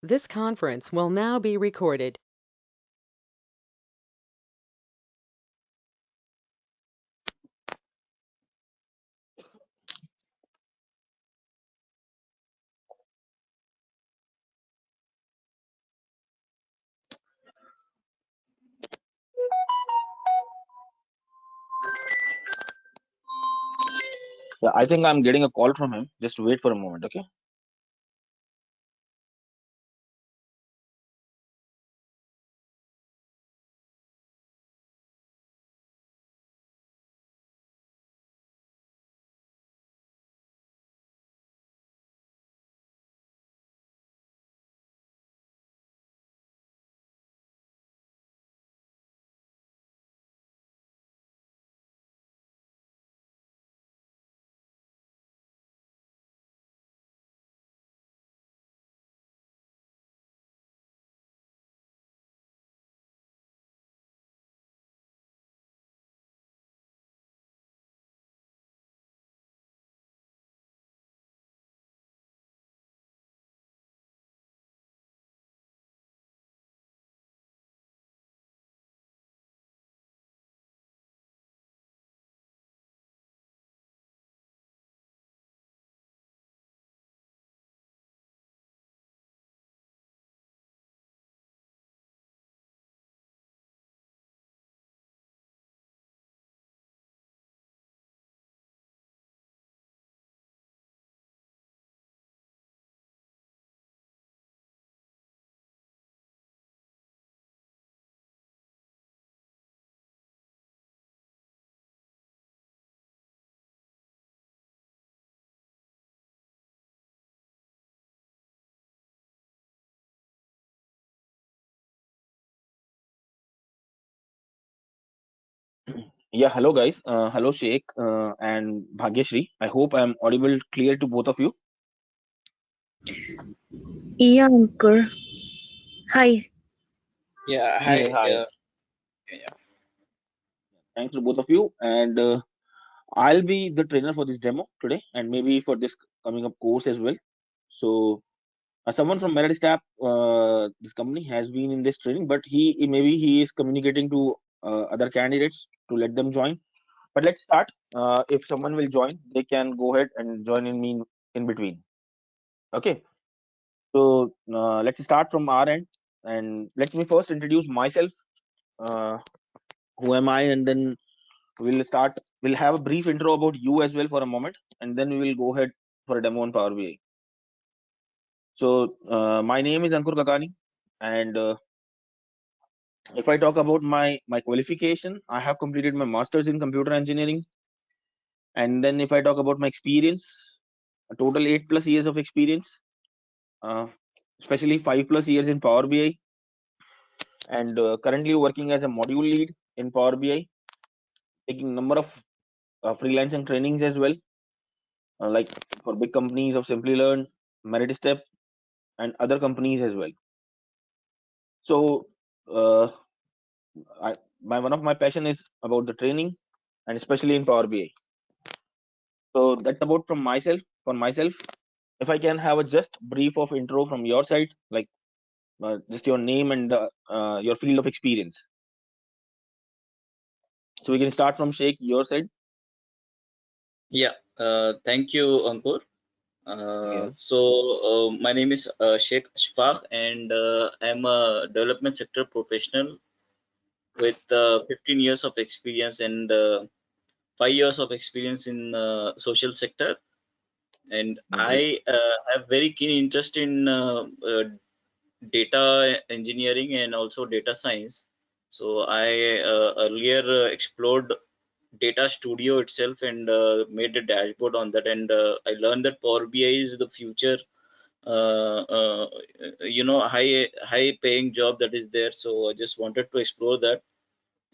This conference will now be recorded. Yeah, I think I'm getting a call from him. Just wait for a moment, okay? Yeah, hello guys. Hello Sheikh and Bhagyashri. I hope I'm audible clear to both of you. Yeah, Ankur. Hi. Yeah, Hey, hi. hi. Yeah. Thanks to both of you. And I'll be the trainer for this demo today and maybe for this coming up course as well. So someone from Meredith app, this company has been in this training, but he is communicating to other candidates to let them join. But let's start. If someone will join, they can go ahead and join in between. Okay. So let's start from our end, and let me first introduce myself. Uh, who am I? And then we'll start. We'll have a brief intro about you as well for a moment, and then we will go ahead for a demo on Power BI. So my name is Ankur Kakani, and if I talk about my qualification, I have completed my master's in computer engineering, and then if I talk about my experience, a total 8+ years of experience, uh, especially 5+ years in Power BI, and currently working as a module lead in Power BI, taking number of freelancing trainings as well, like for big companies of Simplilearn, Meritstep, and other companies as well. So, uh, one of my passion is about the training, and especially in Power BI. So that's about from myself. For myself, if I can have a just brief of intro from your side, like just your name and your field of experience. So we can start from Sheikh, your side. Yeah. Thank you, Ankur. Yeah. My name is Sheikh Ashfaq, and I'm a development sector professional with 15 years of experience and 5 years of experience in social sector. And Okay. I have very keen interest in data engineering and also data science. So I earlier explored Data Studio itself and made a dashboard on that, and I learned that Power BI is the future uh, uh, high paying job that is there. So I just wanted to explore that.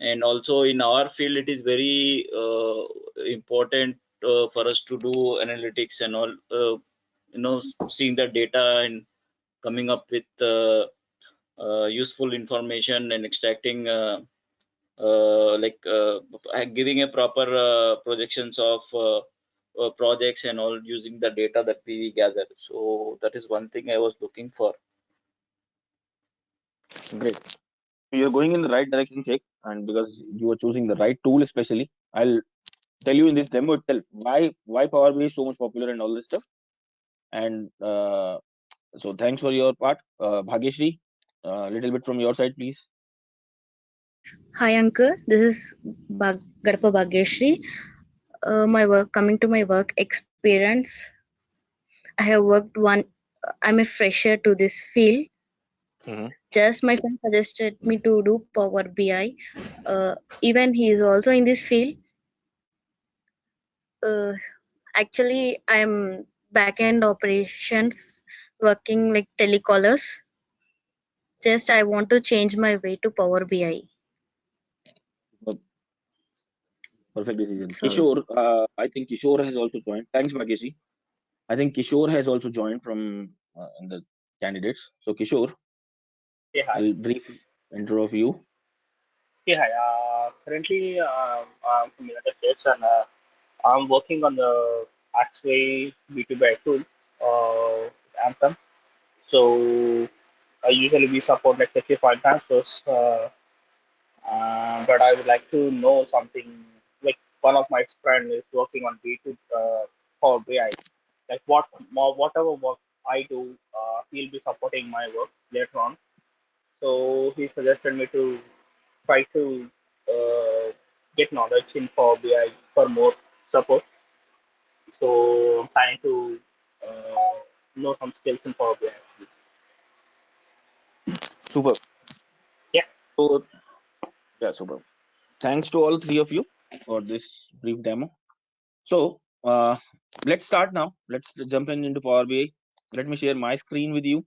And also in our field it is very important for us to do analytics and all, seeing the data and coming up with useful information and extracting giving a proper projections of projects and all using the data that we gather. So that is one thing I was looking for. Great. You're going in the right direction, Check, and because you are choosing the right tool, especially, I'll tell you in this demo itself why Power BI is so much popular and all this stuff. And so thanks for your part, Bhagyashri. A little bit from your side, please. Hi, Ankur. This is Gadapa Bhagyashri. My work coming to my work experience. I have worked one. I'm a fresher to this field. Mm-hmm. Just my friend suggested me to do Power BI. Even he is also in this field. Uh, Actually, I'm backend operations working like telecallers. Just I want to change my way to Power BI. Perfect decision. So Kishore, I think Kishore has also joined. Thanks, Bhagyashri. I think Kishore has also joined from in the candidates. So Kishore, Hey, hi. I'll brief intro of you. Hey, hi. Currently, I'm from United States and I'm working on the Axway B2B tool, Anthem. So, usually we support like 65 transfers, but I would like to know something like one of my friend is working on B2 Power BI. Like whatever work I do, he'll be supporting my work later on. So he suggested me to try to get knowledge in Power BI for more support. So I'm trying to know some skills in Power BI. Super. Yeah, So yeah, super. Thanks to all three of you for this brief demo. So let's start now. Let's jump into Power BI. Let me share my screen with you.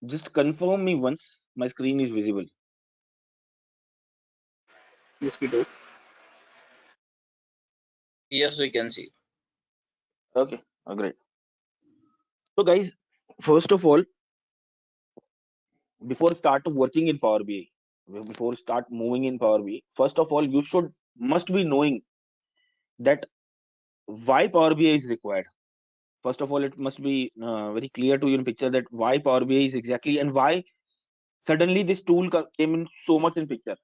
Just confirm me once my screen is visible. yes we do. Yes, we can see. Okay, great. So guys, first of all, before start working in Power BI, before start moving in Power BI, first of all, you must be knowing that why Power BI is required. First of all, it must be very clear to you in picture that why Power BI is exactly and why suddenly this tool came in so much in picture.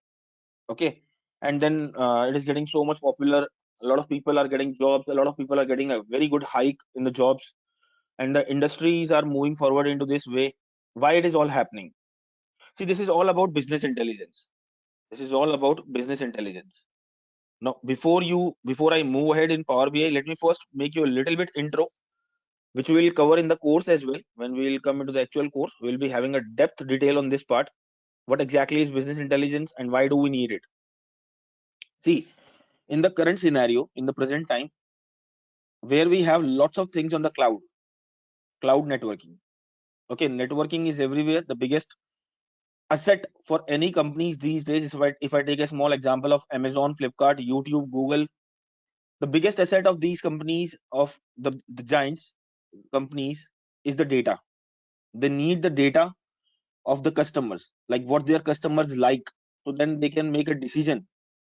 Okay, and then it is getting so much popular. A lot of people are getting jobs. A lot of people are getting a very good hike in the jobs, and the industries are moving forward into this way. Why it is all happening? See, this is all about business intelligence. This is all about business intelligence. Now, before I move ahead in Power BI, let me first make you a little bit intro, which we will cover in the course as well. When we will come into the actual course, we'll be having a depth detail on this part. What exactly is business intelligence and why do we need it? See, in the current scenario, in the present time, where we have lots of things on the cloud networking. Okay, networking is everywhere. The biggest asset for any companies these days is if I take a small example of Amazon, Flipkart, YouTube, Google, the biggest asset of these companies, of the giants companies, is the data. They need the data of the customers, like what their customers like, so then they can make a decision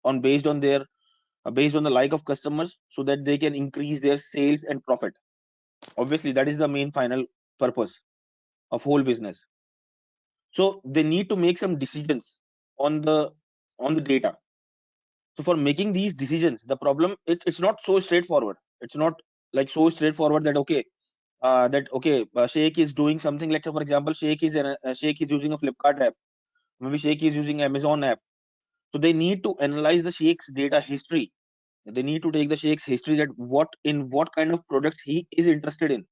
on based on the like of customers, so that they can increase their sales and profit. Obviously that is the main final purpose of whole business. So they need to make some decisions on the data. So for making these decisions, the problem, it's not so straightforward. It's not like so straightforward that Sheikh is doing something. Let's say for example, Sheikh is using a Flipkart app, maybe Sheikh is using Amazon app. So they need to analyze the Sheikh's data history. They need to take the Sheikh's history, that what kind of products he is interested in.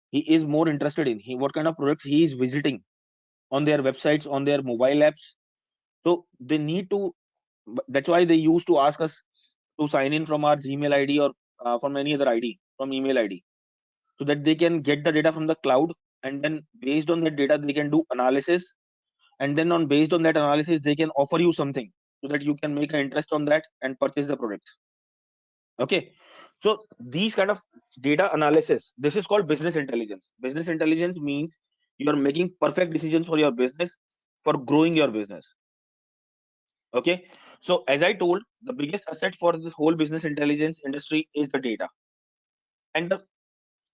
He is more interested in what kind of products he is visiting on their websites, on their mobile apps. So they need to. That's why they used to ask us to sign in from our Gmail ID, or from any other ID, from email ID, so that they can get the data from the cloud, and then based on that data they can do analysis, and then on based on that analysis they can offer you something, so that you can make an interest on that and purchase the products. Okay, so these kind of data analysis, this is called business intelligence. Business intelligence means you are making perfect decisions for your business, for growing your business. Okay, so as I told, the biggest asset for the whole business intelligence industry is the data. And the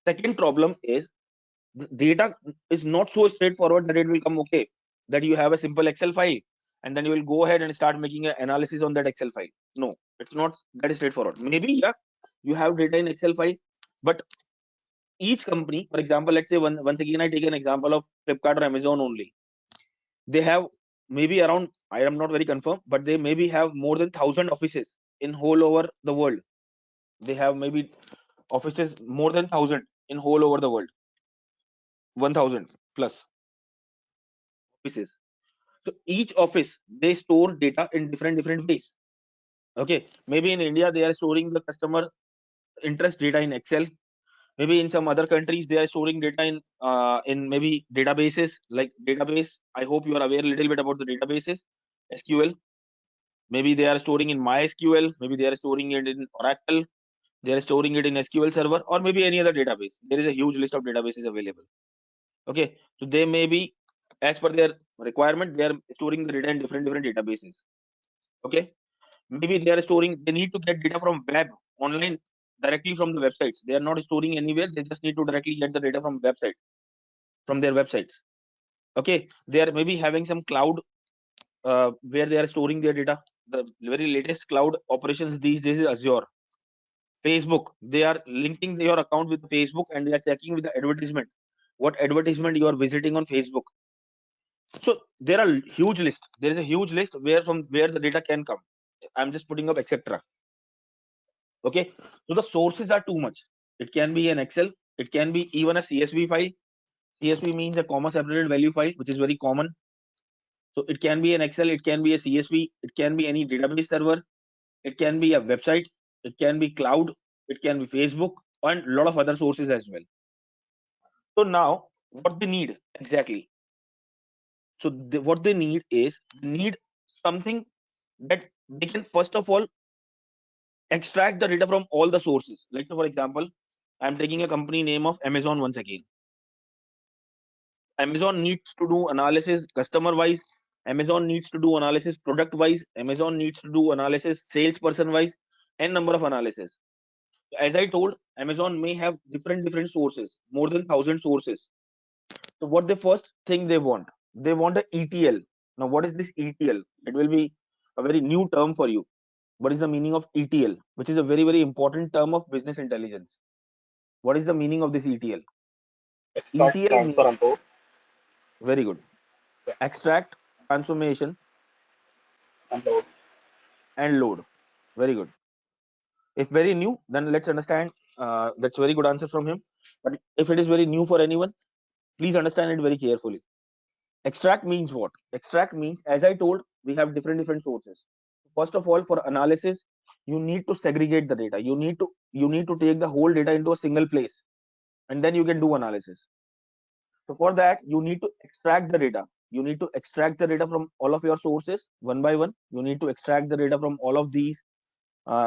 second problem is the data is not so straightforward that it will come okay, that you have a simple Excel file and then you will go ahead and start making an analysis on that Excel file. No, it's not that straightforward. Maybe, yeah, you have data in Excel file, but each company, for example, let's say once again, I take an example of Flipkart or Amazon only. They have maybe around, I am not very confirmed, but they maybe have more than 1,000 offices in whole over the world. They have maybe offices more than 1,000 in whole over the world, 1,000 plus offices. So each office, they store data in different ways. Okay, maybe in India they are storing the customer interest data in Excel. Maybe in some other countries they are storing data in maybe databases, like database. I hope you are aware a little bit about the databases, SQL. Maybe they are storing in MySQL. Maybe they are storing it in Oracle. They are storing it in SQL Server, or maybe any other database. There is a huge list of databases available. Okay, so they may be, as per their requirement, they are storing the data in different databases. Okay, maybe they are storing, they need to get data from web, online, directly from the websites. They are not storing anywhere. They just need to directly get the data from website, from their websites. Okay, they are maybe having some cloud where they are storing their data. The very latest cloud operations these days is Azure. Facebook, they are linking your account with Facebook and they are checking with the advertisement, what advertisement you are visiting on Facebook. So there are huge list. There is a huge list where from where the data can come. I'm just putting up etc. Okay, so the sources are too much. It can be an Excel, it can be even a CSV file. CSV means a comma separated value file, which is very common. So it can be an Excel, it can be a CSV, it can be any database server, it can be a website, it can be cloud, it can be Facebook, and a lot of other sources as well. So now what they need exactly? So what they need is need something that they can first of all extract the data from all the sources. Like for example, I'm taking a company name of Amazon once again. Amazon needs to do analysis customer wise. Amazon needs to do analysis product wise. Amazon needs to do analysis salesperson wise, and number of analysis. As I told, Amazon may have different sources, more than 1,000 sources. So what the first thing they want? They want a ETL. Now, what is this ETL? It will be a very new term for you. What is the meaning of ETL? Which is a very important term of business intelligence. What is the meaning of this ETL? Extract, ETL means, transfer, and load. very good. Yeah, Extract, transformation, and load. and load. Very good. If very new, then let's understand. That's very good answer from him. But if it is very new for anyone, please understand it very carefully. Extract means what? Extract means, as I told, we have different sources. First of all, for analysis, you need to segregate the data. You need to take the whole data into a single place, and then you can do analysis. So for that, you need to extract the data. You need to extract the data from all of your sources one by one. You need to extract the data from all of these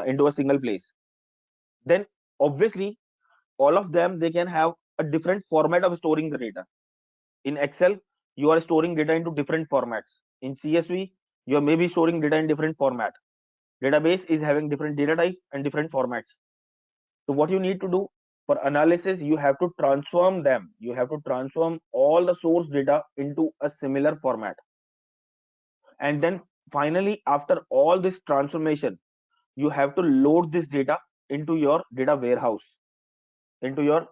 into a single place. Then obviously, all of them, they can have a different format of storing the data. In Excel, you are storing data into different formats. In CSV, you are maybe storing data in different format. Database is having different data type and different formats. So what you need to do for analysis, you have to transform them. You have to transform all the source data into a similar format. And then finally, after all this transformation, you have to load this data into your data warehouse, into your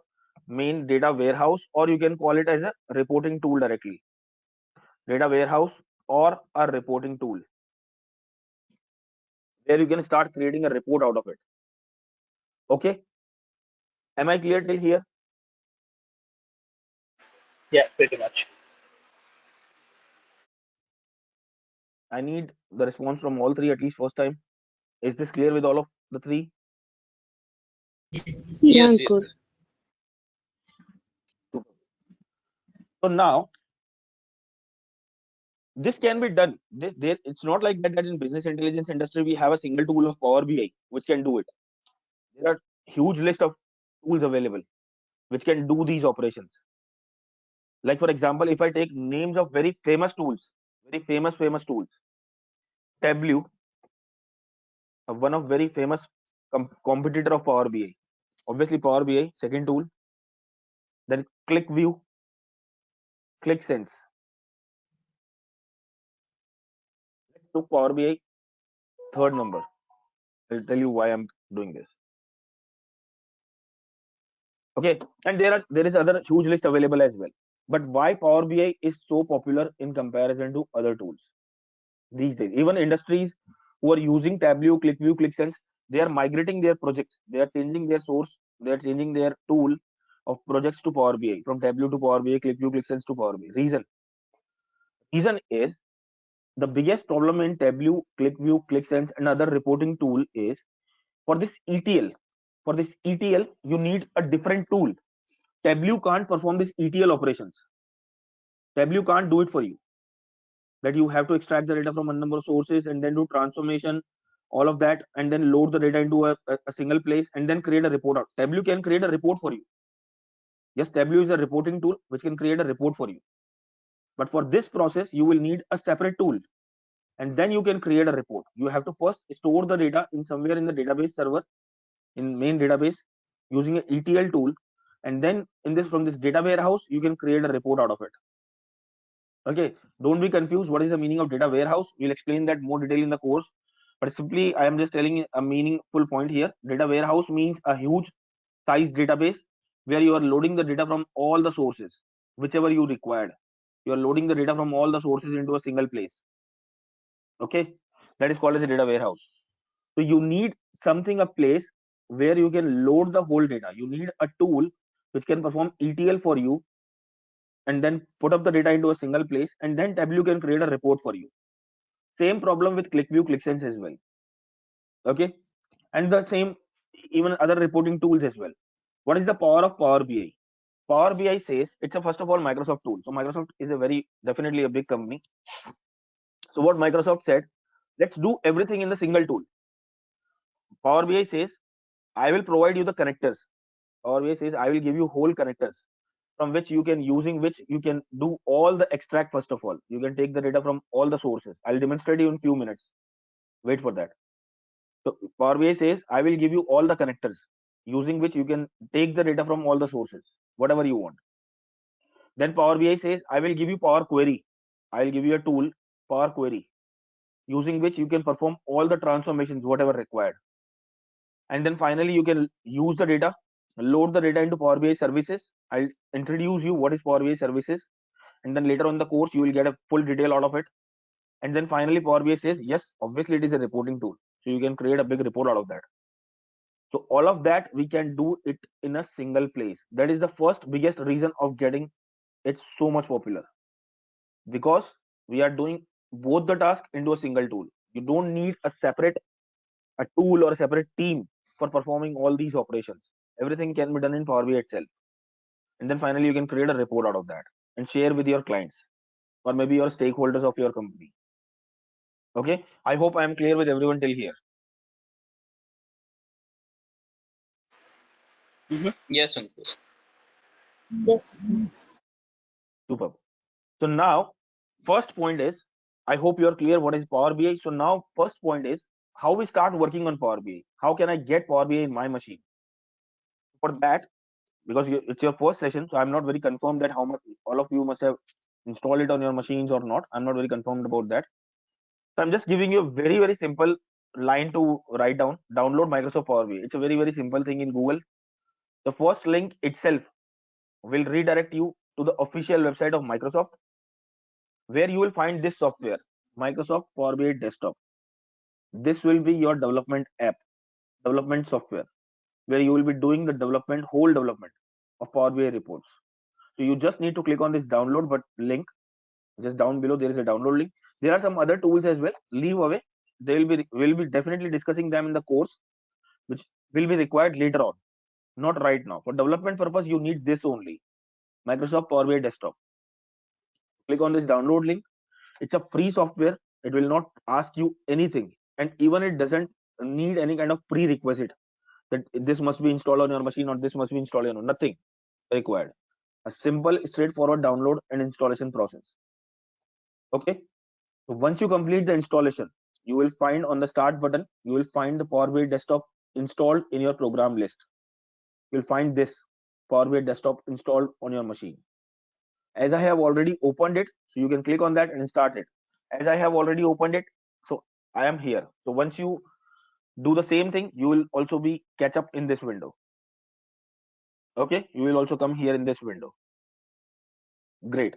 main data warehouse, or you can call it as a reporting tool directly. Data warehouse or a reporting tool where you can start creating a report out of it. Okay, am I clear till here? Yeah, pretty much. I need the response from all three at least first time. Is this clear with all of the three? Yeah, Yes, Ankur. yes. So now this can be done. This there, it's not like that in business intelligence industry we have a single tool of Power BI which can do it. There are huge list of tools available which can do these operations. Like for example, if I take names of very famous tools, very famous tools. Tableau, one of very famous competitor of Power BI. Obviously Power BI, second tool. Then ClickView, ClickSense. Let's look Power BI third number. I'll tell you why I'm doing this. Okay, and there is other huge list available as well. But why Power BI is so popular in comparison to other tools these days? Even industries who are using Tableau, ClickView, ClickSense, they are migrating their projects. They are changing their source. They are changing their tool of projects to Power BI, from Tableau to Power BI, ClickView, ClickSense to Power BI. Reason is, the biggest problem in Tableau, ClickView, ClickSense, and other reporting tool is, for this ETL. For this ETL, you need a different tool. Tableau can't perform this ETL operations. Tableau can't do it for you. That you have to extract the data from a number of sources and then do transformation, all of that, and then load the data into a single place and then create a report out. Tableau can create a report for you. Yes, Tableau is a reporting tool which can create a report for you. But for this process, you will need a separate tool, and then you can create a report. You have to first store the data in somewhere in the database server, in main database, using an ETL tool, and then from this data warehouse, you can create a report out of it. Okay, don't be confused. What is the meaning of data warehouse? We'll explain that more detail in the course. But simply, I am just telling a meaningful point here. Data warehouse means a huge size database where you are loading the data from all the sources, whichever you required. You are loading the data from all the sources into a single place. Okay, that is called as a data warehouse. So you need something, a place where you can load the whole data. You need a tool which can perform ETL for you and then put up the data into a single place, and then Tableau can create a report for you. Same problem with ClickView, ClickSense as well. Okay, and the same even other reporting tools as well. What is the power of Power BI? Power BI says it's a, first of all, Microsoft tool. So Microsoft is a very definitely a big company. So what Microsoft said, let's do everything in the single tool. Power BI says, I will provide you the connectors. Power BI says, I will give you whole connectors from which you can, using which you can do all the extract. First of all, you can take the data from all the sources. I'll demonstrate you in few minutes. Wait for that. So Power BI says, I will give you all the connectors using which you can take the data from all the sources, whatever you want. Then Power BI says, I will give you Power Query. I'll give you a tool, Power Query, using which you can perform all the transformations, whatever required. And then finally, you can use the data, load the data into Power BI services. I'll introduce you what is Power BI services. And then later on the course, you will get a full detail out of it. And then finally, Power BI says, yes, obviously it is a reporting tool. So you can create a big report out of that. So all of that, we can do it in a single place. That is the first biggest reason of getting it so much popular, because we are doing both the task into a single tool. You don't need a tool or a separate team for performing all these operations. Everything can be done in Power BI itself. And then finally, you can create a report out of that and share with your clients or maybe your stakeholders of your company. Okay, I hope I am clear with everyone till here. Yes, Ankur. Superb. So now, first point is, I hope you are clear what is Power BI. So now, first point is how we start working on Power BI. How can I get Power BI in my machine? For that, because it's your first session, so I'm not very confirmed that how much all of you must have installed it on your machines or not. I'm not very confirmed about that. So I'm just giving you a very, very simple line to write down. Download Microsoft Power BI. It's a very, very simple thing in Google. The first link itself will redirect you to the official website of Microsoft, where you will find this software, Microsoft Power BI Desktop. This will be your development app, development software, where you will be doing the whole development of Power BI reports. So you just need to click on this download but link. Just down below there is a download link. There are some other tools as well. Leave away. We'll be definitely discussing them in the course, which will be required later on, not right now. For development purpose, you need this only, Microsoft Power BI Desktop. Click on this download link. It's a free software. It will not ask you anything, and even it doesn't need any kind of prerequisite that this must be installed on your machine or this must be installed on. Nothing required. A simple, straightforward download and installation process. Okay. So once you complete the installation, you will find on the start button, you will find the Power BI Desktop installed in your program list. You'll find this Power BI Desktop installed on your machine. As I have already opened it, so you can click on that and start it. As I have already opened it, so I am here. So once you do the same thing, you will also be catch up in this window. Okay, you will also come here in this window. Great.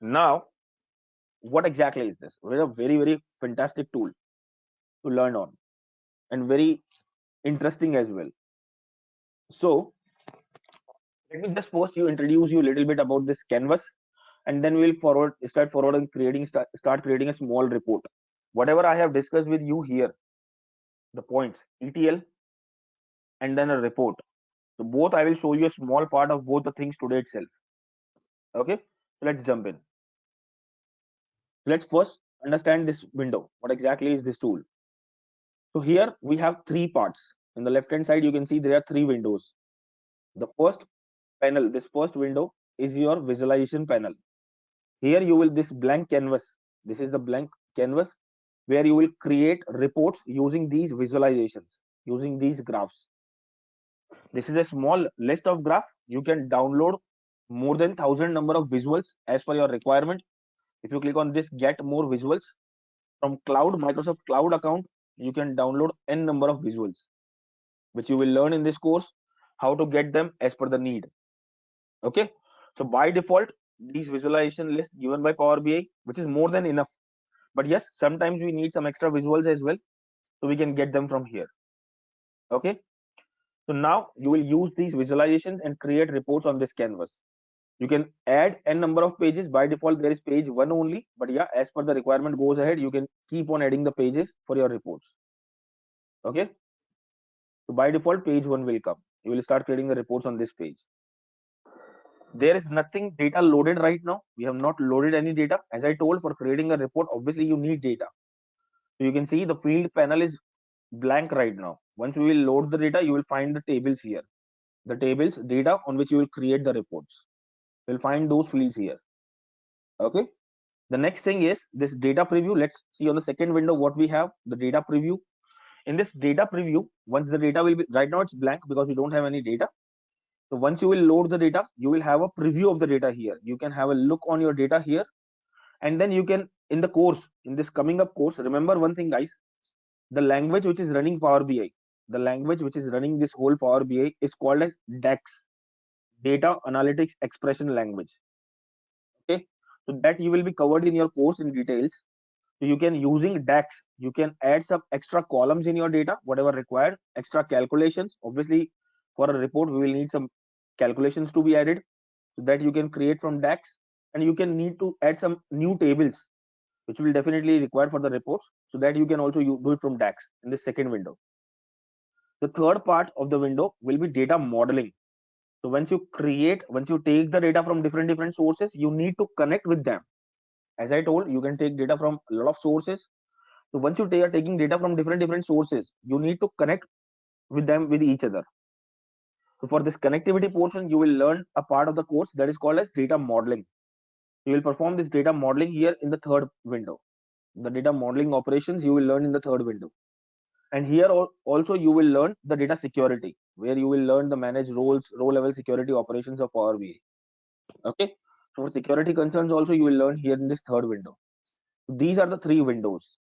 Now, what exactly is this? It is a very fantastic tool to learn on, and very interesting as well. So let me just first introduce you a little bit about this canvas, and then we'll start forward and start creating a small report. Whatever I have discussed with you here, the points, ETL, and then a report. So both I will show you a small part of both the things today itself. Okay, so let's jump in. Let's first understand this window. What exactly is this tool? So here we have three parts. In the left hand side, you can see there are three windows. The first panel, this first window is your visualization panel. Here you will this blank canvas. This is the blank canvas where you will create reports using these visualizations, using these graphs. This is a small list of graph. You can download more than 1,000 number of visuals as per your requirement. If you click on this get more visuals from cloud, Microsoft Cloud account, you can download n number of visuals, which you will learn in this course how to get them as per the need. Okay, so by default, these visualization list given by Power BI, which is more than enough. But yes, sometimes we need some extra visuals as well, so we can get them from here. Okay, so now you will use these visualizations and create reports on this canvas. You can add n number of pages. By default, there is page one only, but yeah, as per the requirement goes ahead, you can keep on adding the pages for your reports. Okay, so by default, page one will come. You will start creating the reports on this page. There is nothing data loaded right now. We have not loaded any data. As I told, for creating a report, obviously you need data. So you can see the field panel is blank right now. Once we will load the data, you will find the tables here. The tables, data on which you will create the reports. You'll find those fields here. Okay. The next thing is this data preview. Let's see on the second window what we have, the data preview. In this data preview, once the data will be, right now it's blank because we don't have any data. So once you will load the data, you will have a preview of the data here. You can have a look on your data here, and then you can, in the course, in this coming up course, remember one thing guys, the language which is running Power BI, the language which is running this whole Power BI is called as DAX, Data Analytics Expression Language. Okay, so that you will be covered in your course in details. So you can, using DAX, you can add some extra columns in your data, whatever required, extra calculations. Obviously, for a report, we will need some calculations to be added, so that you can create from DAX, and you can need to add some new tables, which will definitely require for the reports, so that you can also do it from DAX in the second window. The third part of the window will be data modeling. So once you take the data from different sources, you need to connect with them. As I told, you can take data from a lot of sources. So once you are taking data from different sources, you need to connect with them with each other. So for this connectivity portion, you will learn a part of the course that is called as data modeling. You will perform this data modeling here in the third window. The data modeling operations you will learn in the third window. And here also you will learn the data security, where you will learn the manage row level security operations of Power BI. Okay, so for security concerns also you will learn here in this third window. These are the three windows.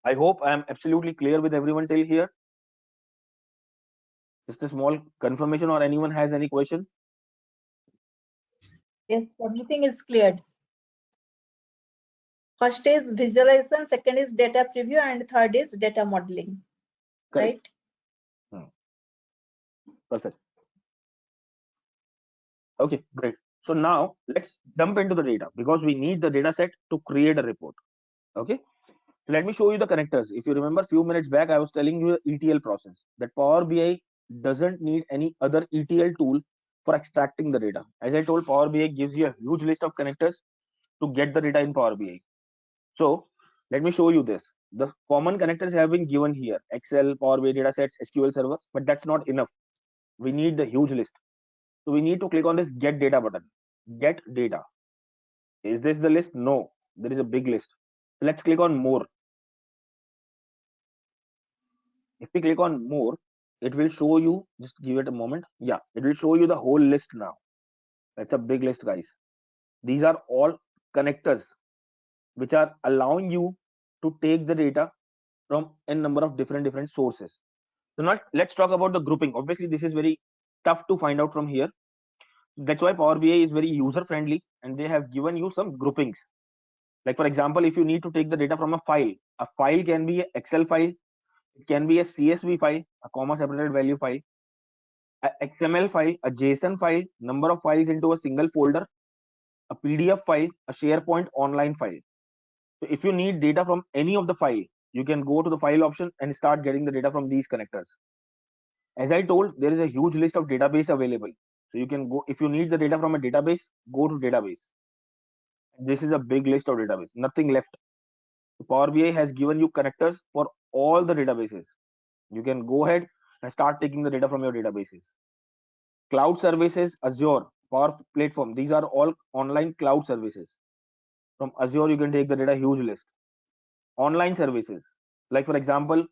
I hope I am absolutely clear with everyone till here. Just a small confirmation, or anyone has any question? Yes, everything is cleared. First is visualization, second is data preview, and third is data modeling. Correct. Right? Perfect. Okay, great. So now let's jump into the data, because we need the data set to create a report. Okay, so let me show you the connectors. If you remember, few minutes back I was telling you the ETL process, that Power BI doesn't need any other ETL tool for extracting the data. As I told, Power BI gives you a huge list of connectors to get the data in Power BI. So let me show you this. The common connectors have been given here: Excel, Power BI datasets, SQL servers, but that's not enough. We need the huge list. So we need to click on this get data button. Get data. Is this the list? No, there is a big list. Let's click on more. If we click on more, it will show you, just give it a moment. Yeah, it will show you the whole list now. That's a big list, guys. These are all connectors which are allowing you to take the data from a number of different sources. So now let's talk about the grouping. Obviously, this is very tough to find out from here. That's why Power BI is very user friendly, and they have given you some groupings. Like for example, if you need to take the data from a file can be an Excel file, it can be a CSV file, a comma separated value file, a XML file, a JSON file, number of files into a single folder, a PDF file, a SharePoint online file. So if you need data from any of the file, you can go to the file option and start getting the data from these connectors. As I told, there is a huge list of database available. So you can go, if you need the data from a database, go to database. This is a big list of database, nothing left. Power BI has given you connectors for all the databases. You can go ahead and start taking the data from your databases. Cloud services, Azure, Power Platform, these are all online cloud services. From Azure, you can take the data, huge list. Online services, like for example,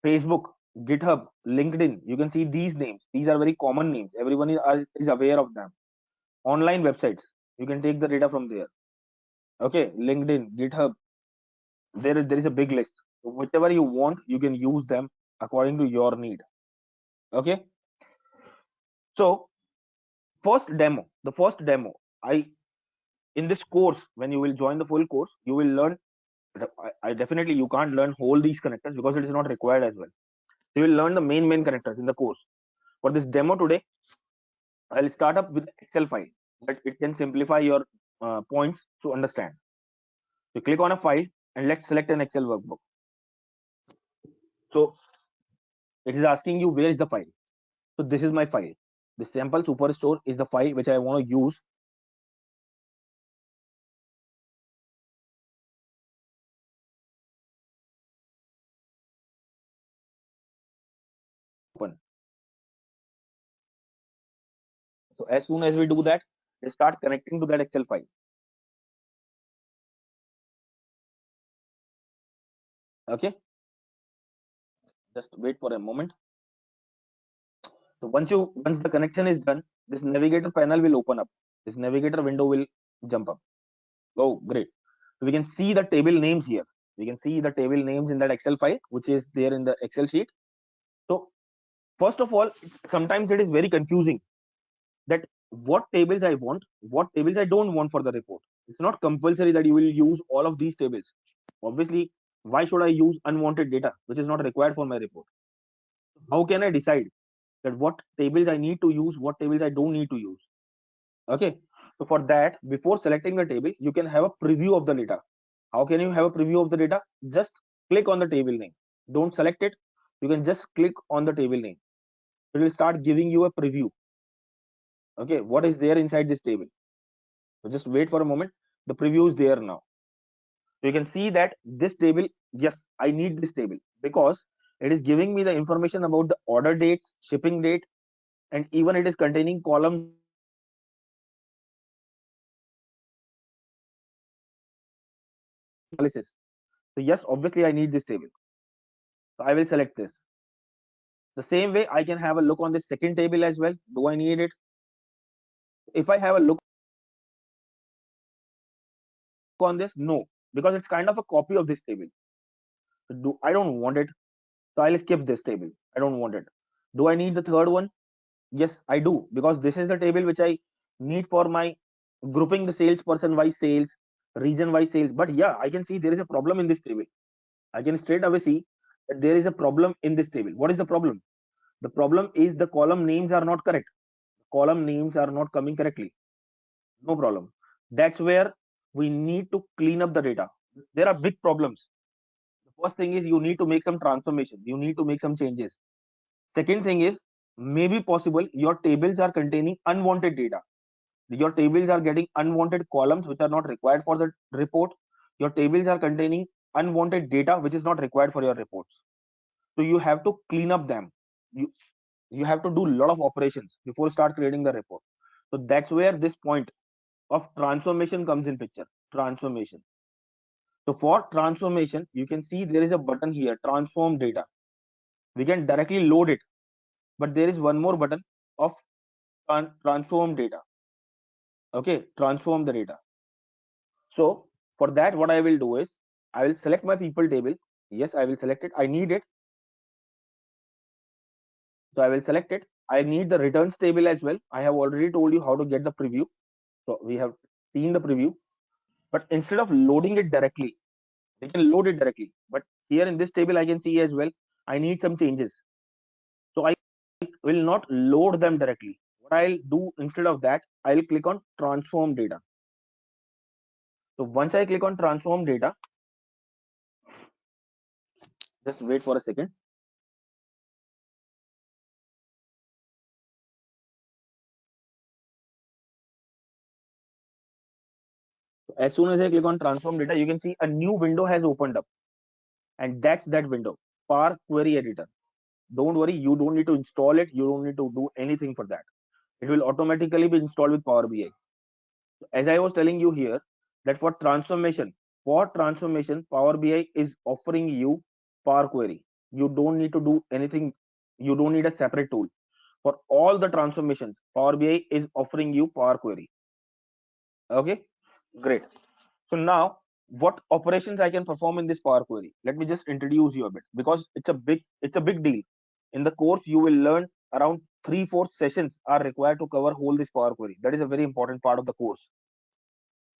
Facebook, GitHub, LinkedIn, you can see these names. These are very common names. Everyone is aware of them. Online websites, you can take the data from there. Okay, LinkedIn, GitHub, there is a big list. So whichever you want, you can use them according to your need. Okay. So the first demo, in this course, when you will join the full course, you will learn. I definitely you can't learn whole these connectors because it is not required as well. You will learn the main connectors in the course. For this demo today, I'll start up with Excel file, but it can simplify your points to understand. You click on a file and let's select an Excel workbook. So it is asking you where is the file. So this is my file. The sample superstore is the file which I want to use. Open. So as soon as we do that, they start connecting to that Excel file. Okay. Just wait for a moment. So once the connection is done, this navigator panel will open up. This navigator window will jump up. Oh, great. So we can see the table names here. We can see the table names in that Excel file, which is there in the Excel sheet. So first of all, sometimes it is very confusing that what tables I want, what tables I don't want for the report. It's not compulsory that you will use all of these tables. Obviously, why should I use unwanted data, which is not required for my report? How can I decide that what tables I need to use, what tables I don't need to use? Okay. So for that, before selecting the table, you can have a preview of the data. How can you have a preview of the data? Just click on the table name. Don't select it. You can just click on the table name. It will start giving you a preview. Okay, what is there inside this table? So just wait for a moment. The preview is there now. So you can see that this table, yes, I need this table because it is giving me the information about the order dates, shipping date, and even it is containing columns analysis. So yes, obviously I need this table. So I will select this. The same way I can have a look on this second table as well. Do I need it? If I have a look on this, no, because it's kind of a copy of this table. So I don't want it. So I'll skip this table. I don't want it. Do I need the third one? Yes, I do, because this is the table which I need for my grouping the salesperson wise sales, region wise sales. But yeah, I can see there is a problem in this table. I can straight away see that there is a problem in this table. What is the problem? The problem is the column names are not correct. Column names are not coming correctly. No problem. That's where we need to clean up the data. There are big problems. The first thing is you need to make some transformation. You need to make some changes. Second thing is, maybe possible your tables are containing unwanted data. Your tables are getting unwanted columns which are not required for the report. Your tables are containing unwanted data which is not required for your reports. So you have to clean up them. You have to do a lot of operations before start creating the report. So that's where this point of transformation comes in picture. Transformation. So for transformation, you can see there is a button here, transform data. We can directly load it, but there is one more button of transform data. Okay, transform the data. So for that, what I will do is I will select my people table. Yes, I will select it. I need it. So I will select it. I need the returns table as well. I have already told you how to get the preview. So we have seen the preview, but instead of loading it directly, we can load it directly. But here in this table, I can see as well, I need some changes. So I will not load them directly. What I'll do instead of that, I'll click on transform data. So once I click on transform data, just wait for a second. As soon as I click on transform data, you can see a new window has opened up, and that's that window, Power Query Editor. Don't worry, you don't need to install it. You don't need to do anything for that. It will automatically be installed with Power BI. As I was telling you here, that for transformation, Power BI is offering you Power Query. You don't need to do anything. You don't need a separate tool. For all the transformations, Power BI is offering you Power Query. Okay, great. So now, what operations I can perform in this Power Query? Let me just introduce you a bit, because it's a big deal. In the course, you will learn around 3-4 sessions are required to cover whole this Power Query. That is a very important part of the course.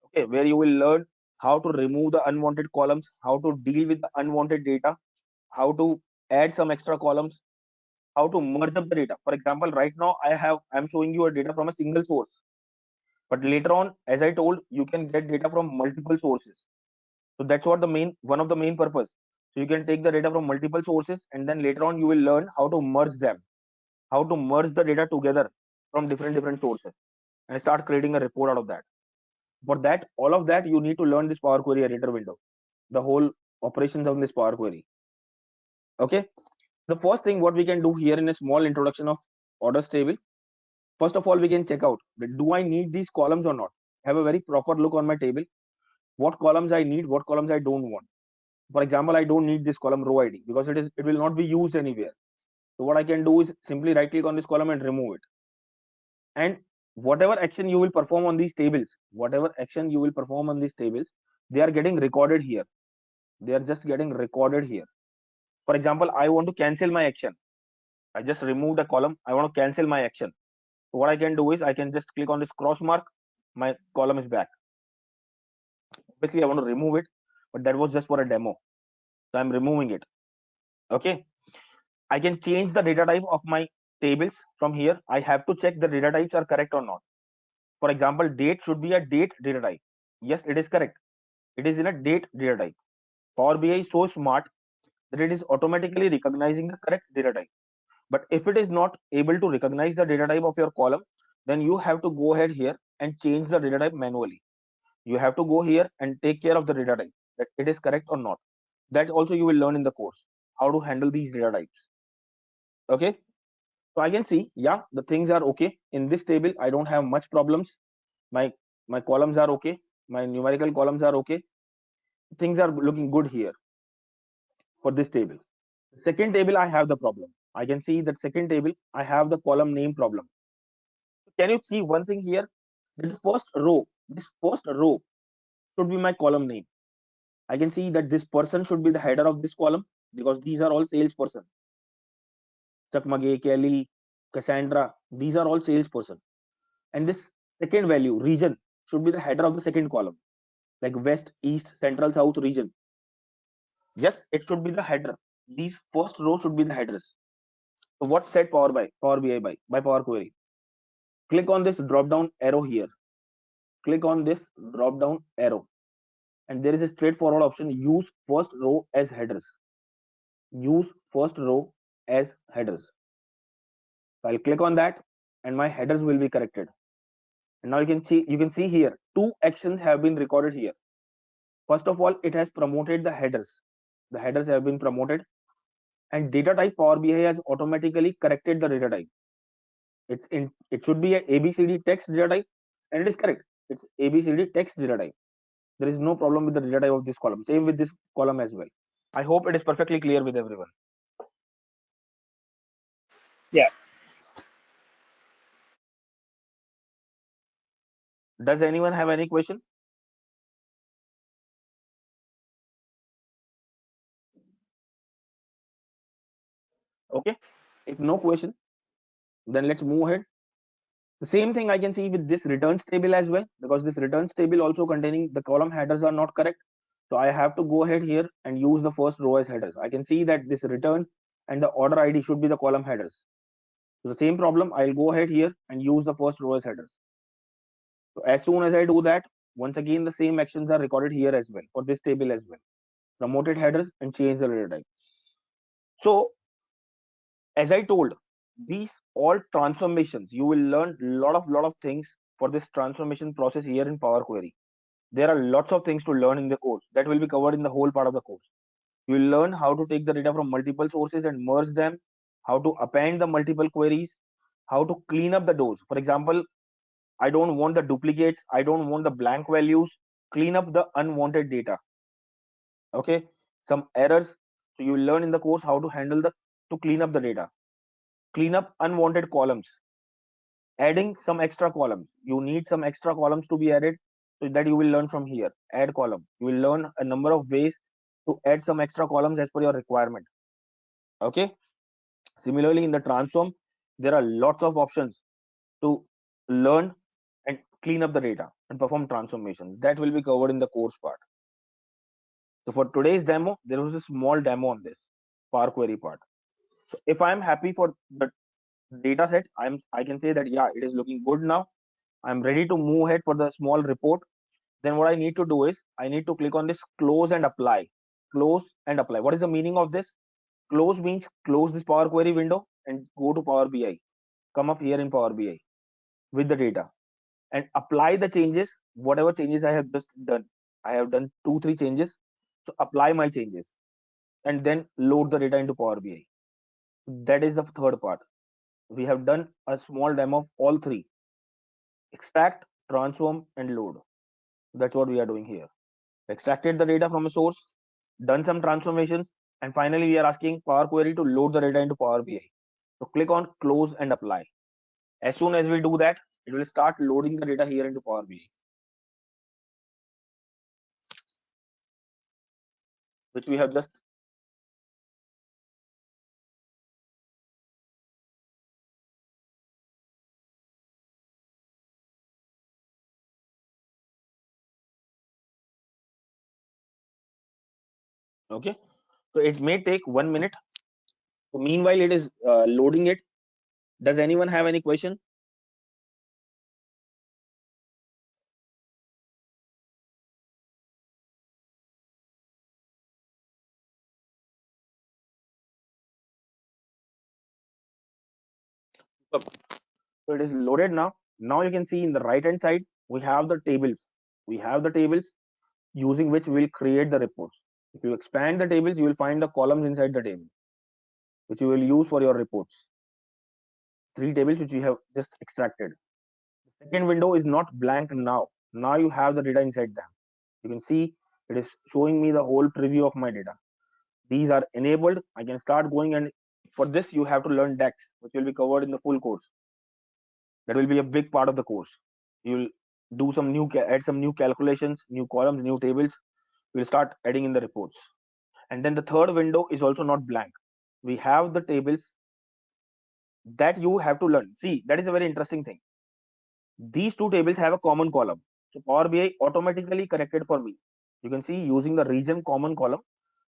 Okay, where you will learn how to remove the unwanted columns, how to deal with the unwanted data, how to add some extra columns, how to merge up the data. For example, right now I'm showing you a data from a single source, but later on, as I told, you can get data from multiple sources. So that's what one of the main purpose. So you can take the data from multiple sources, and then later on you will learn how to merge them, how to merge the data together from different sources, and start creating a report out of that. For that, all of that, you need to learn this Power Query editor window, the whole operations of this Power Query. Okay. The first thing what we can do here in a small introduction of orders table. First of all, we can check out that do I need these columns or not. Have a very proper look on my table. What columns I need, what columns I don't want. For example, I don't need this column row ID because it will not be used anywhere. So what I can do is simply right click on this column and remove it. And whatever action you will perform on these tables, they are getting recorded here. They are just getting recorded here. For example, I want to cancel my action. I just removed a column. I want to cancel my action. So what I can do is I can just click on this cross mark. My column is back. Obviously, I want to remove it, but that was just for a demo. So I'm removing it. Okay. I can change the data type of my tables from here. I have to check the data types are correct or not. For example, date should be a date data type. Yes, it is correct. It is in a date data type. Power BI is so smart that it is automatically recognizing the correct data type. But if it is not able to recognize the data type of your column, then you have to go ahead here and change the data type manually. You have to go here and take care of the data type, that it is correct or not. That also you will learn in the course, how to handle these data types. Okay. So I can see, yeah, the things are okay. In this table, I don't have much problems. My columns are okay. My numerical columns are okay. Things are looking good here for this table. Second table, I have the problem. I can see that second table, I have the column name problem. Can you see one thing here? That this first row should be my column name. I can see that this person should be the header of this column because these are all salesperson. Chakmage, Kelly, Cassandra, these are all salesperson. And this second value, region, should be the header of the second column, like West, East, Central, South region. Yes, it should be the header. These first row should be the headers. So what set Power BI by Power Query? Click on this drop down arrow here. Click on this drop down arrow, and there is a straightforward option: use first row as headers. Use first row as headers. So I'll click on that, and my headers will be corrected. And now you can see here two actions have been recorded here. First of all, it has promoted the headers. The headers have been promoted, and data type Power BI has automatically corrected the data type. It should be a ABCD text data type, and it is correct. It's ABCD text data type. There is no problem with the data type of this column. Same with this column as well. I hope it is perfectly clear with everyone. Yeah. Does anyone have any question? Okay, if no question, then let's move ahead. The same thing I can see with this returns table as well, because this returns table also containing the column headers are not correct. So I have to go ahead here and use the first row as headers. I can see that this return and the order ID should be the column headers. So the same problem, I'll go ahead here and use the first row as headers. So as soon as I do that, once again the same actions are recorded here as well for this table as well. Promoted headers and change the data type. So as I told, these all transformations, you will learn lot of things for this transformation process here in Power Query. There are lots of things to learn in the course that will be covered in the whole part of the course. You will learn how to take the data from multiple sources and merge them, how to append the multiple queries, how to clean up the doors. For example, I don't want the duplicates, I don't want the blank values, clean up the unwanted data. Okay, some errors. So you will learn in the course how to handle the to clean up the data, clean up unwanted columns, adding some extra columns. You need some extra columns to be added, so that you will learn from here. Add column. You will learn a number of ways to add some extra columns as per your requirement. Okay. Similarly, in the transform, there are lots of options to learn and clean up the data and perform transformations. That will be covered in the course part. So for today's demo, there was a small demo on this Power Query part. So if I'm happy for the data set, I can say that yeah, it is looking good now. I'm ready to move ahead for the small report. Then what I need to do is I need to click on this close and apply. Close and apply. What is the meaning of this? Close means close this Power Query window and go to Power BI. Come up here in Power BI with the data and apply the changes, whatever changes I have just done. I have done 2-3 changes. So apply my changes and then load the data into Power BI. That is the third part. We have done a small demo of all three: extract, transform, and load. That's what we are doing here. Extracted the data from a source, done some transformations, and finally we are asking Power Query to load the data into Power BI. So click on close and apply. As soon as we do that, it will start loading the data here into Power BI, which we have just. Okay. So it may take 1 minute. So meanwhile, it is loading it. Does anyone have any question? So it is loaded now. Now you can see in the right hand side, we have the tables. We have the tables using which we'll create the reports. If you expand the tables, you will find the columns inside the table, which you will use for your reports. 3 tables which we have just extracted. The second window is not blank now. Now you have the data inside them. You can see it is showing me the whole preview of my data. These are enabled. I can start going, and for this you have to learn DAX, which will be covered in the full course. That will be a big part of the course. You'll do some new add some new calculations, new columns, new tables. We'll start adding in the reports. And then the third window is also not blank. We have the tables that you have to learn. See, that is a very interesting thing. These two tables have a common column. So Power BI automatically connected for me. You can see using the region common column,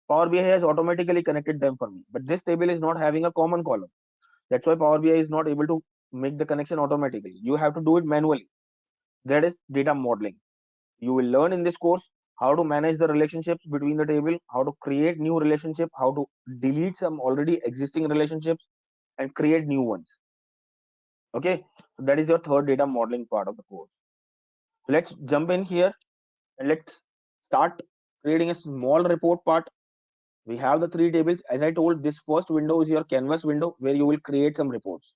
Power BI has automatically connected them for me. But this table is not having a common column. That's why Power BI is not able to make the connection automatically. You have to do it manually. That is data modeling. You will learn in this course how to manage the relationships between the table, how to create new relationship, how to delete some already existing relationships and create new ones. Okay, so that is your third data modeling part of the course. Let's jump in here and let's start creating a small report part. We have the 3 tables. As I told, this first window is your canvas window where you will create some reports.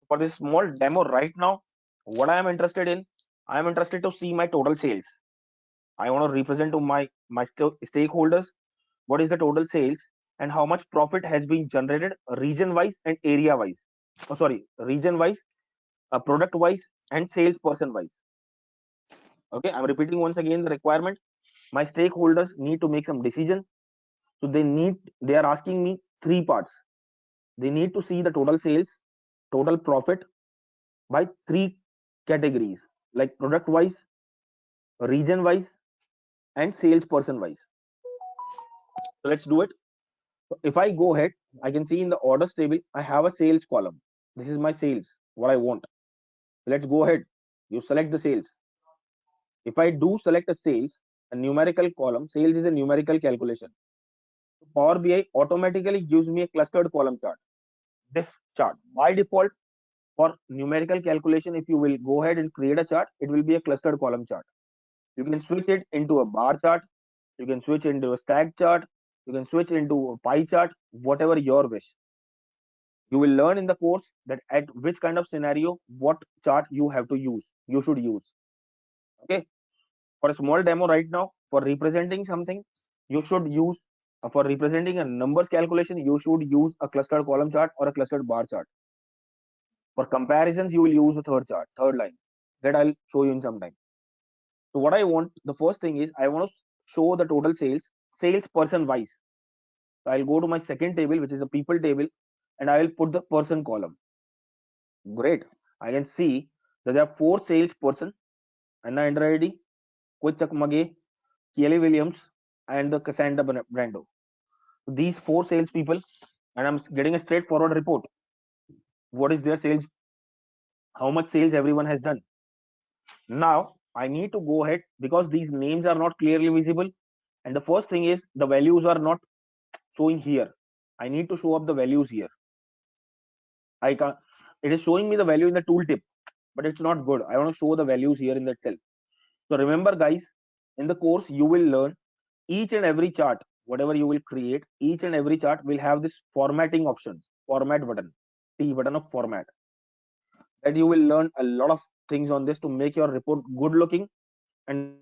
For this small demo right now, what I am interested in, I am interested to see my total sales. I want to represent to my stakeholders what is the total sales and how much profit has been generated region wise and area wise. Oh, sorry, region wise, product wise, and sales person wise. Okay, I'm repeating once again the requirement. My stakeholders need to make some decision. So they are asking me three parts. They need to see the total sales, total profit by three categories, like product wise, region wise, and salesperson wise. So let's do it. So if I go ahead, I can see in the orders table, I have a sales column. This is my sales, what I want. Let's go ahead. You select the sales. If I do select a sales, a numerical column, sales is a numerical calculation. Power BI automatically gives me a clustered column chart. This chart by default for numerical calculation, if you will go ahead and create a chart, it will be a clustered column chart. You can switch it into a bar chart. You can switch into a stack chart. You can switch into a pie chart, whatever your wish. You will learn in the course that at which kind of scenario, what chart you have to use, you should use. Okay. For a small demo right now, for representing something, you should use, for representing a numbers calculation, you should use a clustered column chart or a clustered bar chart. For comparisons, you will use a third chart, third line that I'll show you in some time. So what I want, the first thing is I want to show the total sales, salesperson wise. So I'll go to my second table, which is a people table, and I will put the person column. Great. I can see that there are 4 salesperson: Anna Andrade, Kwichak Mage, Kelly Williams, and the Cassandra Brando. These 4 salespeople, and I'm getting a straightforward report. What is their sales? How much sales everyone has done? Now I need to go ahead because these names are not clearly visible. And the first thing is the values are not showing here. I need to show up the values here. I can It is showing me the value in the tooltip, but it's not good. I want to show the values here in that cell. So remember, guys, in the course you will learn each and every chart, whatever you will create, each and every chart will have this formatting options, format button, T button of format. That you will learn a lot of things on this to make your report good looking and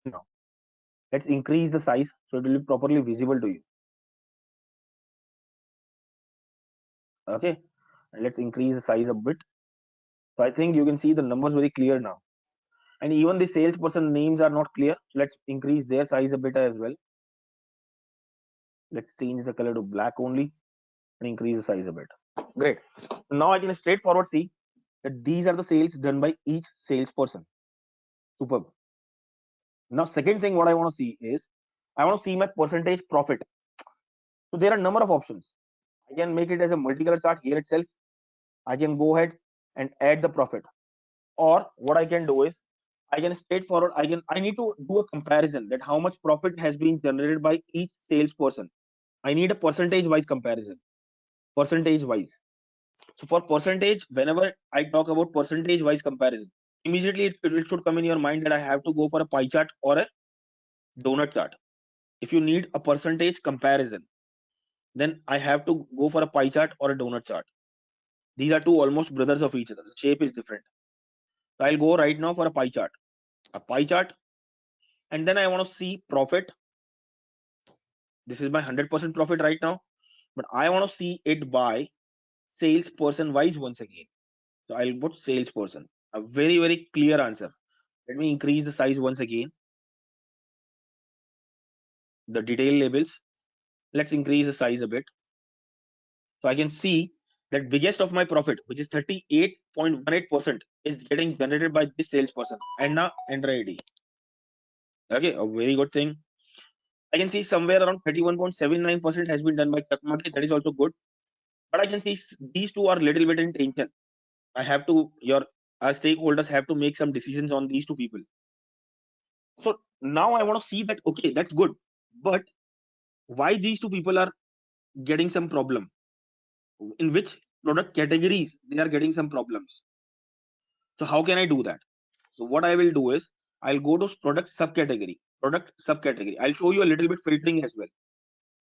now. Let's increase the size so it will be properly visible to you. Okay, and let's increase the size a bit. So I think you can see the numbers very clear now. And even the salesperson names are not clear. So let's increase their size a bit as well. Let's change the color to black only and increase the size a bit. Great. Now I can straightforward see that these are the sales done by each salesperson. Superb. Now, second thing what I want to see is I want to see my percentage profit. So there are a number of options. I can make it as a multicolor chart here itself. I can go ahead and add the profit. Or what I can do is I can straightforward, I need to do a comparison that how much profit has been generated by each salesperson. I need a percentage wise comparison. Percentage wise. So for percentage, whenever I talk about percentage wise comparison, immediately it should come in your mind that I have to go for a pie chart or a donut chart. If you need a percentage comparison, then I have to go for a pie chart or a donut chart. These are two almost brothers of each other. The shape is different. So I'll go right now for a pie chart. A pie chart, and then I want to see profit. This is my 100% profit right now, but I want to see it by salesperson wise once again. So I'll put salesperson. A very, very clear answer. Let me increase the size once again. The detail labels. Let's increase the size a bit. So I can see that biggest of my profit, which is 38.18%, is getting generated by this salesperson, Anna Andrade. Okay, a very good thing. I can see somewhere around 31.79% has been done by Chakmake. That is also good. But I can see these two are little bit in tension. I have to, our stakeholders have to make some decisions on these two people. So now I want to see that, okay, that's good. But why these two people are getting some problem? In which product categories they are getting some problems? So how can I do that? So what I will do is I'll go to product subcategory. I'll show you a little bit filtering as well.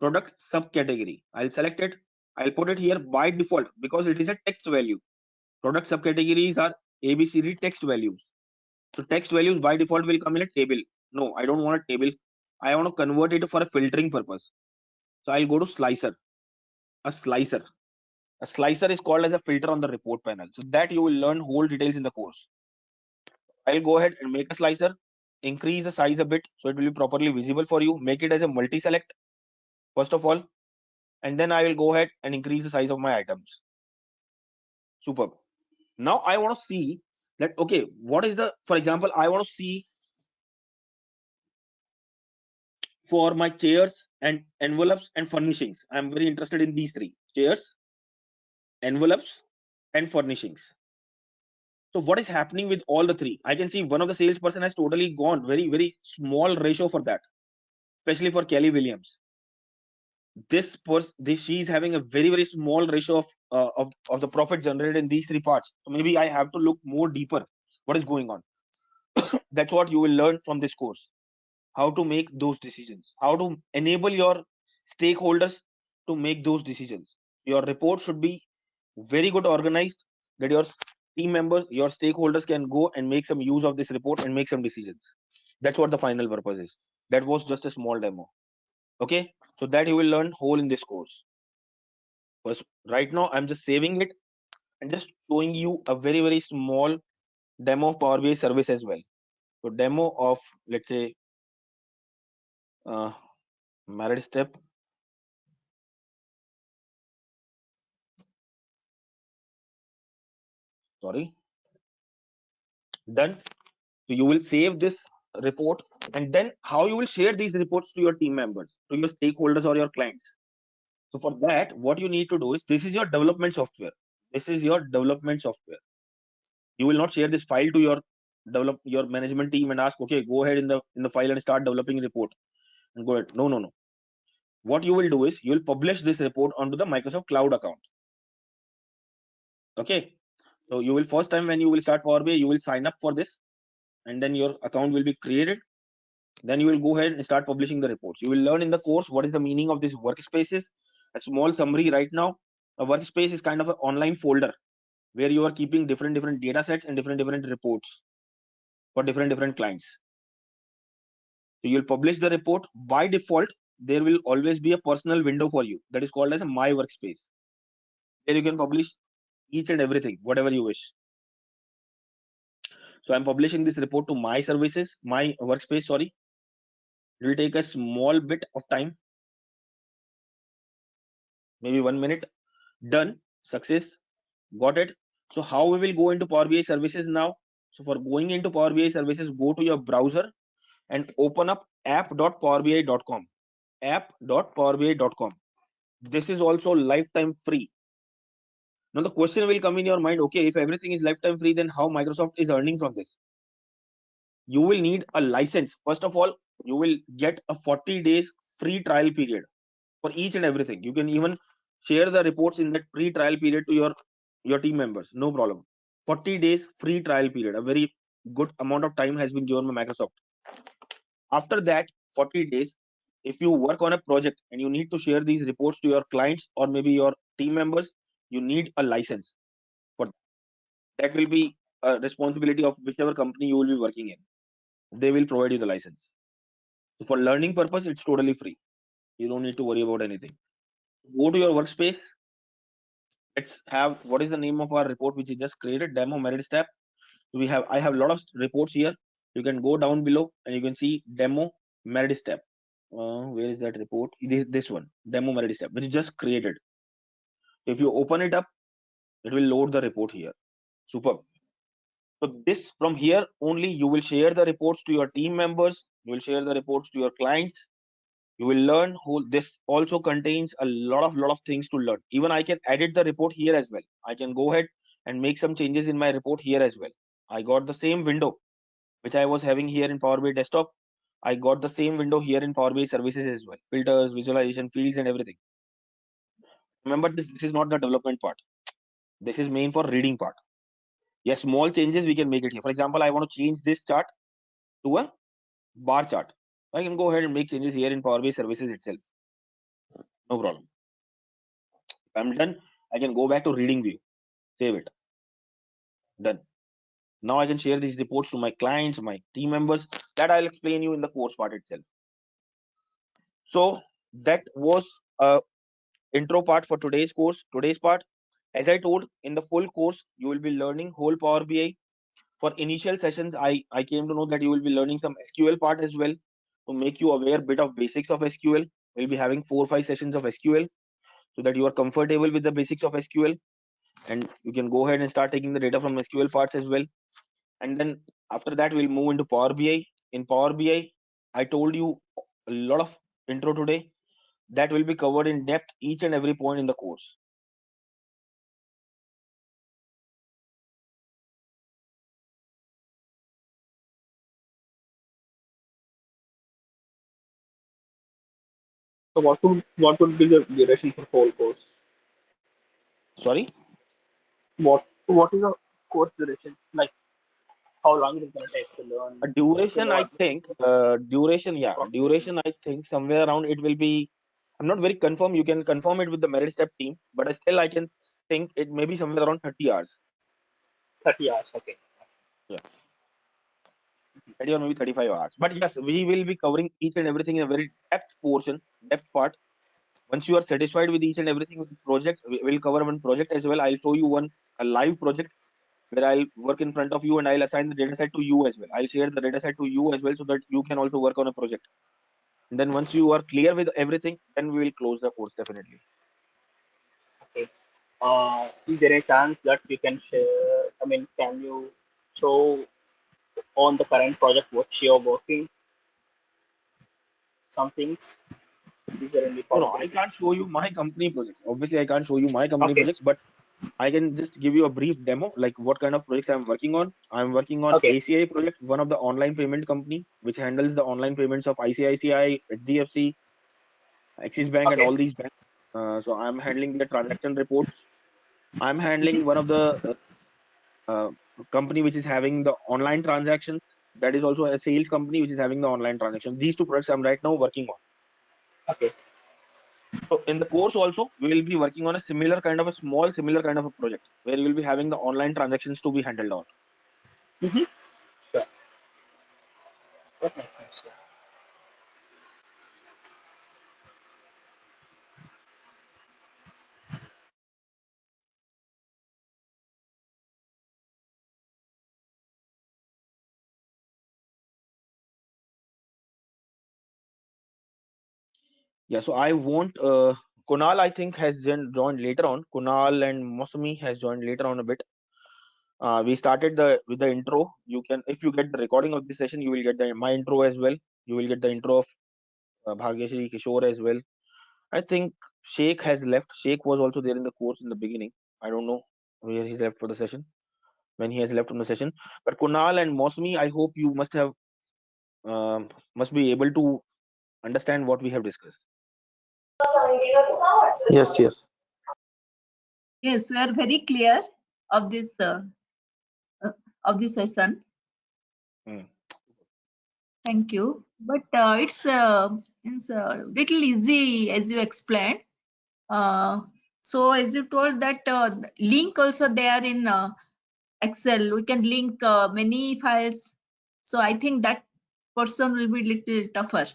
Product subcategory. I'll select it. I'll put it here by default because it is a text value. Product subcategories are ABCD text values. So text values by default will come in a table. No, I don't want a table. I want to convert it for a filtering purpose. So I'll go to slicer. A slicer. A slicer is called as a filter on the report panel. So that you will learn whole details in the course. I'll go ahead and make a slicer, increase the size a bit so it will be properly visible for you. Make it as a multi-select first of all, and then I will go ahead and increase the size of my items. Superb. Now I want to see that, okay, what is the, for example, I want to see for my chairs and envelopes and furnishings. I'm very interested in these three: chairs, envelopes, and furnishings. So what is happening with all the three? I can see one of the salesperson has totally gone very small ratio for that, especially for Kelly Williams. She is having a very small ratio of the profit generated in these three parts. So maybe I have to look more deeper what is going on. That's what you will learn from this course: how to make those decisions, how to enable your stakeholders to make those decisions. Your report should be very good organized, that your team members, your stakeholders can go and make some use of this report and make some decisions. That's what the final purpose is. That was just a small demo. Okay, so that you will learn whole in this course. First, right now I'm just saving it and just showing you a very small demo of Power BI service as well. So demo of, let's say, married step. Sorry. Done. So you will save this report, and then how you will share these reports to your team members, to your stakeholders or your clients. So for that, what you need to do is, this is your development software. This is your development software. You will not share this file to your management team and ask, okay, go ahead in the file and start developing report and go ahead. No. What you will do is, you will publish this report onto the Microsoft Cloud account. Okay. So you will, first time when you will start Power BI, you will sign up for this, and then your account will be created. Then you will go ahead and start publishing the reports. You will learn in the course what is the meaning of these workspaces. A small summary right now: a workspace is kind of an online folder where you are keeping different data sets and different reports for different clients. So you'll publish the report. By default, there will always be a personal window for you that is called as a My Workspace. There you can publish each and everything, whatever you wish. So I'm publishing this report to my services, my workspace, sorry. It will take a small bit of time, maybe 1 minute. Done. Success. Got it. So how we will go into Power BI services now? So for going into Power BI services, go to your browser and open up app.powerbi.com. app.powerbi.com. This is also lifetime free. Now the question will come in your mind, okay, if everything is lifetime free, then how Microsoft is earning from this? You will need a license. First of all, you will get a 40 days free trial period for each and everything. You can even share the reports in that free trial period to your team members, no problem. 40 days free trial period, a very good amount of time has been given by Microsoft. After that 40 days, if you work on a project and you need to share these reports to your clients or maybe your team members, you need a license for that. That will be a responsibility of whichever company you will be working in. They will provide you the license. So for learning purpose, it's totally free. You don't need to worry about anything. Go to your workspace. Let's have, what is the name of our report which is just created? Demo merit step. I have a lot of reports here. You can go down below and you can see demo merit step. Where is that report? This one, demo merit step, which is just created. If you open it up, it will load the report here. Superb. So this, from here only, you will share the reports to your team members. You will share the reports to your clients. You will learn who this also contains a lot of things to learn. Even I can edit the report here as well. I can go ahead and make some changes in my report here as well. I got the same window which I was having here in Power BI desktop. I got the same window here in Power BI services as well. Filters, visualization, fields, and everything. Remember, this is not the development part. This is main for reading part. Yes, small changes we can make it here. For example, I want to change this chart to a bar chart. I can go ahead and make changes here in Power BI services itself. No problem. If I'm done, I can go back to reading view. Save it. Done. Now I can share these reports to my clients, my team members. That I'll explain you in the course part itself. So that was intro part for today's course. Today's part, as I told, in the full course, you will be learning whole Power BI. For initial sessions, I came to know that you will be learning some SQL part as well to make you aware bit of basics of SQL. We'll be having 4 or 5 sessions of SQL so that you are comfortable with the basics of SQL, and you can go ahead and start taking the data from SQL parts as well. And then after that, we'll move into Power BI. In Power BI, I told you a lot of intro today that will be covered in depth each and every point in the course. So what would be the duration for whole course? Sorry. What is the course duration? Like how long it is gonna take to learn A duration, I SQL think, approximation? duration, I think somewhere around it will be. I'm not very confirm. You can confirm it with the Merit Step team, but still I can think it may be somewhere around 30 hours. 30 hours. Okay. Yeah, 30 or maybe 35 hours. But yes, we will be covering each and everything in a very depth portion, depth part. Once you are satisfied with each and everything with the project, we'll cover one project as well. I'll show you a live project where I'll work in front of you and I'll assign the data set to you as well. I'll share the data set to you as well so that you can also work on a project. And then once you are clear with everything, then we will close the course definitely. Okay. Is there a chance that you can share? I mean, can you show on the current project what you're working? Some things. Is there any No, I possibility? can't show you my company projects. Obviously, I can't show you my company Okay. projects, but I can just give you a brief demo, like what kind of projects I'm working on. I'm working on Okay. ACI project, one of the online payment company, which handles the online payments of ICICI, HDFC, Axis Bank, and Okay. all these banks. So I'm handling the transaction reports. I'm handling one of the uh, company which is having the online transactions. That is also a sales company which is having the online transactions. These two products I'm right now working on. Okay. So in the course also, we will be working on a similar kind of a small, similar kind of a project where we will be having the online transactions to be handled on. Mm-hmm. Sure. That makes sense. Yeah. Yeah, so I won't. Kunal, I think, has joined later on. Kunal and Mosami has joined later on a bit. We started with the intro. You can, if you get the recording of this session, you will get my intro as well. You will get the intro of Bhagyashri Kishore as well. I think Sheikh has left. Sheikh was also there in the course in the beginning. I don't know where he's left for the session, when he has left from the session. But Kunal and Mosmi, I hope you must be able to understand what we have discussed. Yes, yes. Yes, we are very clear of this uh, of this session. Hmm. Thank you. But it's little easy as you explained. So as you told that link also there in Excel, we can link many files. So I think that person will be little tougher.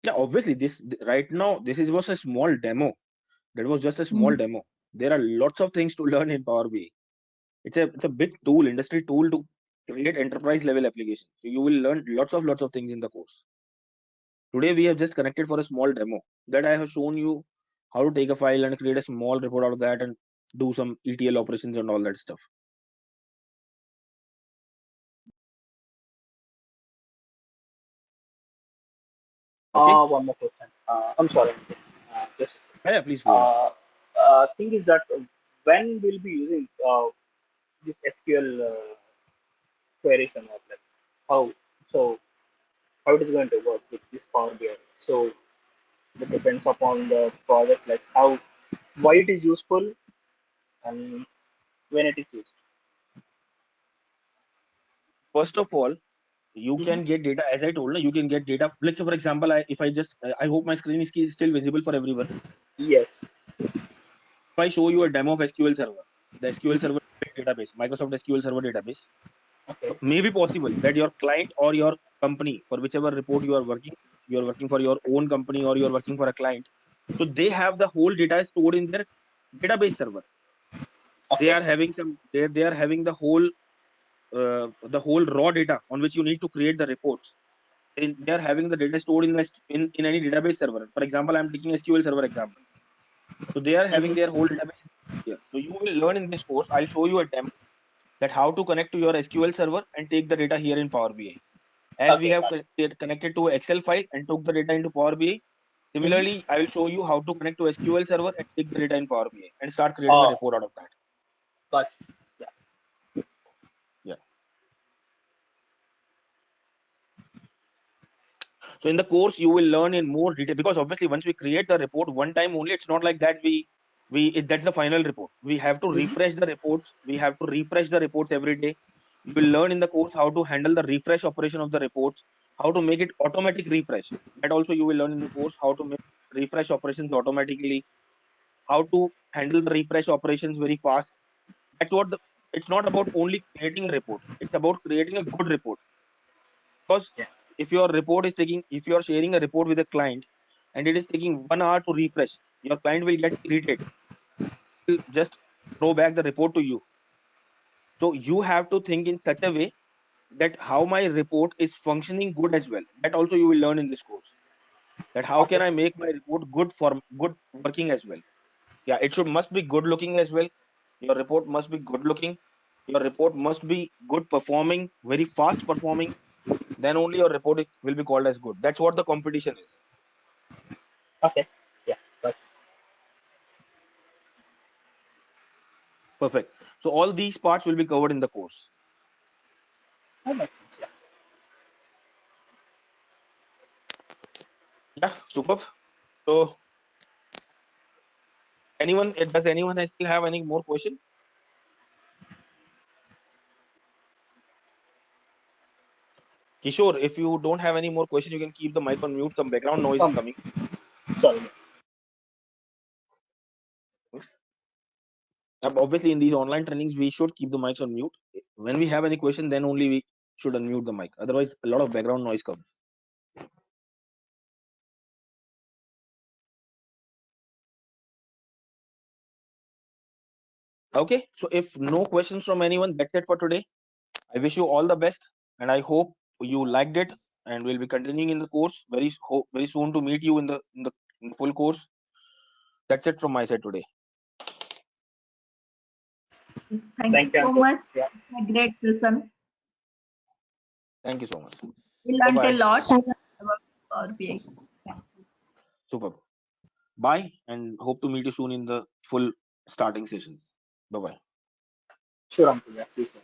Yeah, obviously, right now this was a small demo. That was just a small Mm. demo. There are lots of things to learn in Power BI. It's a big tool, industry tool to create enterprise level applications. So you will learn lots of things in the course. Today we have just connected for a small demo that I have shown you how to take a file and create a small report out of that and do some ETL operations and all that stuff. Okay. One more question. I'm sorry. Just Yeah, please go ahead. uh, thing is that when we'll be using this SQL queries and all that, how so how it is going to work with this Power BI? So it depends upon the project, like how why it is useful and when it is used. First of all, you Mhm. can get data, as I told you, you can get data. Let's say, for example, if I just, I hope my screen is still visible for everyone. Yes. If I show you a demo of SQL Server, the SQL Mhm. Server database, Microsoft SQL Server database, Okay. so may be possible that your client or your company, for whichever report you are working, you're working for your own company, or you're working for a client. So they have the whole data stored in their database server. They are having they are having the whole raw data on which you need to create the reports. They are having the data stored in any database server. For example, I'm taking SQL Server example. So they are having their whole database here. So you will learn in this course. I'll show you a demo that how to connect to your SQL Server and take the data here in Power BI. As we have connected to Excel file and took the data into Power BI, similarly, I will show you how to connect to SQL Server and take the data in Power BI and start creating a report out of that. Gotcha. So in the course, you will learn in more detail, because obviously once we create the report one time only, it's not like that that's the final report. We have to refresh the reports. We have to refresh the reports every day. You will learn in the course how to handle the refresh operation of the reports, how to make it automatic refresh. That also you will learn in the course, how to make refresh operations automatically, how to handle the refresh operations very fast. That's what it's not about only creating a report. It's about creating a good report. Because if you are sharing a report with a client and it is taking 1 hour to refresh, your client will get irritated. He'll just throw back the report to you. So you have to think in such a way that how my report is functioning good as well. That also you will learn in this course. That how can I make my report good working as well. Yeah, it must be good looking as well. Your report must be good looking. Your report must be good performing, very fast performing. Then only your report will be called as good. That's what the competition is. Okay. Yeah. Gotcha. Perfect. So all these parts will be covered in the course. That makes sense. Yeah. Yeah, superb. So does anyone still have any more question? Kishore, if you don't have any more question, you can keep the mic on mute. Some background noise is coming. Sorry. Obviously, in these online trainings, we should keep the mics on mute. When we have any question, then only we should unmute the mic. Otherwise, a lot of background noise comes. Okay, so if no questions from anyone, that's it for today. I wish you all the best, and I hope you liked it. And we'll be continuing in the course very soon to meet you in the full course. That's it from my side today. Yes, thank you so Ankur. much. Yeah. A great lesson. Thank you so much. We learned Bye-bye. a lot about Power BI. Super. Bye, and hope to meet you soon in the full starting sessions. Bye-bye. Sure, Ankur. Yeah. See you soon.